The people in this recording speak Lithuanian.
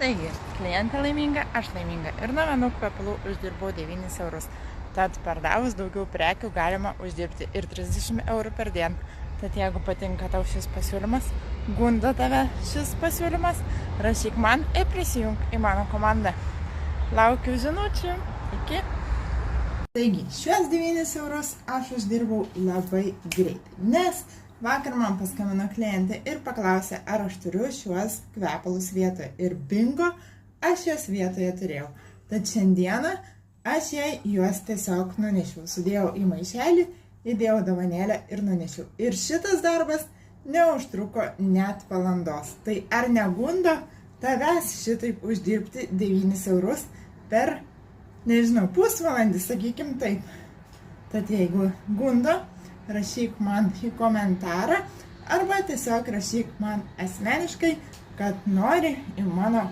Taigi, klientė laiminga, aš laiminga ir nuo vienų kvepalų uždirbau 9 eurus. Tad pardavus daugiau prekių galima uždirbti ir 30 eurų per dieną. Tad jeigu patinka tau šis pasiūlymas, gundo tave šis pasiūlymas, rašyk man ir prisijunk į mano komandą. Laukiu žinučių. Iki. Taigi, šiuos 9 eurus aš uždirbau labai greitai, nes vakar man paskambino klientė ir paklausė, ar aš turiu šiuos kvepalus vietoje. Ir bingo, aš juos vietoje turėjau. Tad šiandieną aš jai juos tiesiog nunešiau. Sudėjau į maišelį, įdėjau dovanėlę ir nunešiau. Ir šitas darbas neužtruko net valandos. Tai ar negundo tavęs šitaip uždirbti 9 eurus per, nežinau, pusvalandį, sakykim taip. Tad jeigu gundo, rašyk man į komentarą arba tiesiog rašyk man asmeniškai, kad nori į mano